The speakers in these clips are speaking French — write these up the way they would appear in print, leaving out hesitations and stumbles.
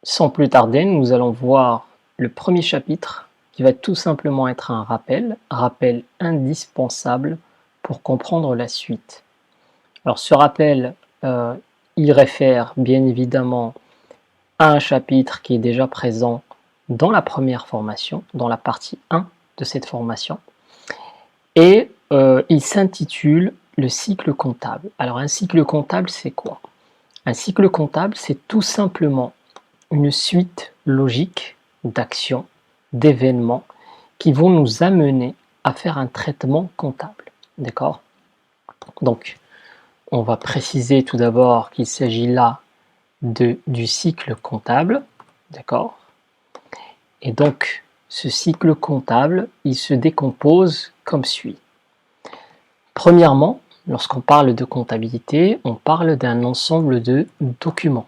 Sans plus tarder, nous allons voir le premier chapitre qui va tout simplement être un rappel indispensable pour comprendre la suite. Alors ce rappel, il réfère bien évidemment à un chapitre qui est déjà présent dans la première formation, dans la partie 1 de cette formation, et il s'intitule le cycle comptable. Alors un cycle comptable, c'est quoi? Un cycle comptable, c'est tout simplement une suite logique d'actions, d'événements qui vont nous amener à faire un traitement comptable. D'accord? Donc, on va préciser tout d'abord qu'il s'agit là du cycle comptable. D'accord? Et donc, ce cycle comptable, il se décompose comme suit. Premièrement, lorsqu'on parle de comptabilité, on parle d'un ensemble de documents.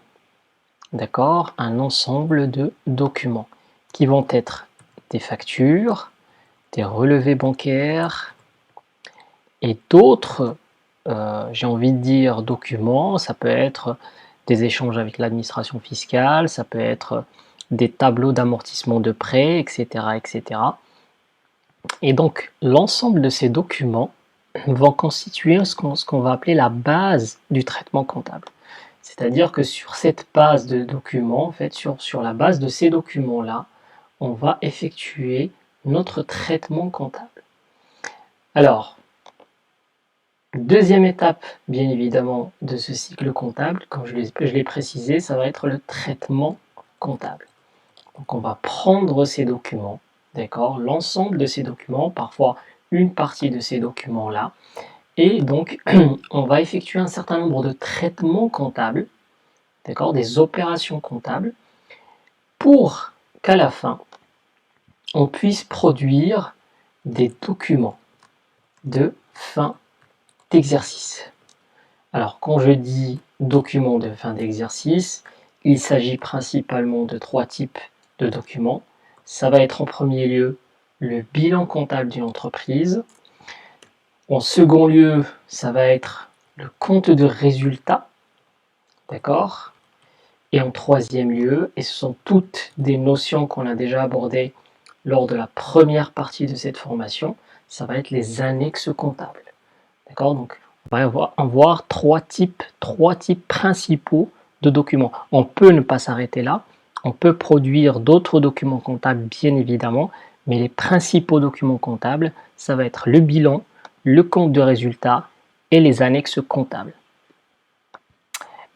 D'accord? Un ensemble de documents qui vont être des factures, des relevés bancaires et d'autres, j'ai envie de dire, documents. Ça peut être des échanges avec l'administration fiscale, ça peut être des tableaux d'amortissement de prêts, etc., etc. Et donc, l'ensemble de ces documents vont constituer ce qu'on va appeler la base du traitement comptable. C'est-à-dire que sur cette base de documents, en fait, sur la base de ces documents-là, on va effectuer notre traitement comptable. Alors, deuxième étape, bien évidemment, de ce cycle comptable, comme je l'ai précisé, ça va être le traitement comptable. Donc on va prendre ces documents, d'accord, l'ensemble de ces documents, parfois une partie de ces documents-là, et donc on va effectuer un certain nombre de traitements comptables, d'accord, des opérations comptables, pour qu'à la fin, on puisse produire des documents de fin d'exercice. Alors quand je dis documents de fin d'exercice, il s'agit principalement de 3 types de documents. Ça va être en premier lieu le bilan comptable d'une entreprise. En second lieu, ça va être le compte de résultat. D'accord? Et en troisième lieu, et ce sont toutes des notions qu'on a déjà abordées lors de la première partie de cette formation, ça va être les annexes comptables. D'accord? Donc, on va avoir trois types principaux de documents. On peut ne pas s'arrêter là. On peut produire d'autres documents comptables, bien évidemment, mais les principaux documents comptables, ça va être le bilan, le compte de résultat et les annexes comptables.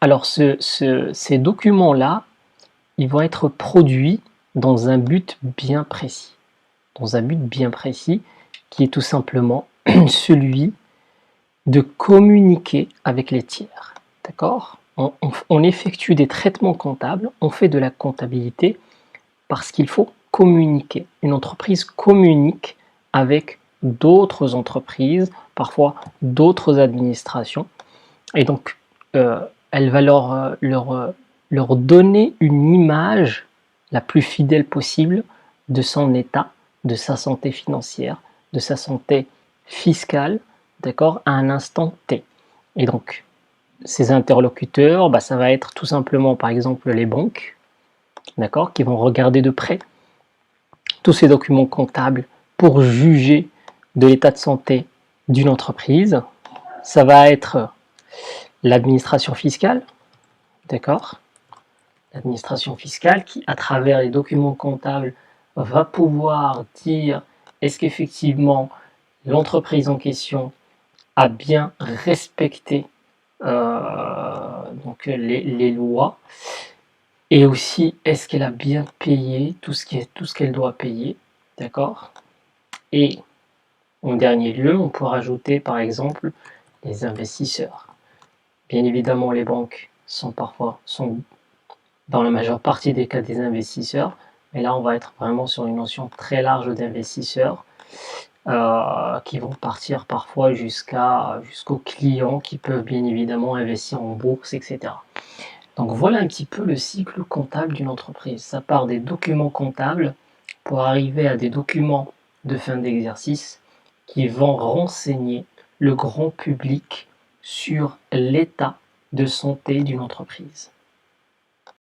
Alors, ces documents-là, ils vont être produits dans un but bien précis. Dans un but bien précis, qui est tout simplement celui de communiquer avec les tiers. D'accord? On effectue des traitements comptables, on fait de la comptabilité parce qu'il faut communiquer. Une entreprise communique avec d'autres entreprises, parfois d'autres administrations, et donc elle va leur donner une image la plus fidèle possible de son état, de sa santé financière, de sa santé fiscale, d'accord, à un instant T. Et donc, ces interlocuteurs, ça va être tout simplement, par exemple, les banques, d'accord, qui vont regarder de près tous ces documents comptables pour juger de l'état de santé d'une entreprise. Ça va être l'administration fiscale, d'accord, l'administration fiscale qui, à travers les documents comptables, va pouvoir dire est-ce qu'effectivement l'entreprise en question a bien respecté donc les lois, et aussi est-ce qu'elle a bien payé tout ce qu'elle doit payer, d'accord. Et en dernier lieu, on peut rajouter par exemple les investisseurs. Bien évidemment, les banques sont dans la majeure partie des cas des investisseurs, mais là on va être vraiment sur une notion très large d'investisseurs qui vont partir parfois jusqu'aux clients qui peuvent bien évidemment investir en bourse, etc. Donc voilà un petit peu le cycle comptable d'une entreprise. Ça part des documents comptables pour arriver à des documents de fin d'exercice qui vont renseigner le grand public sur l'état de santé d'une entreprise.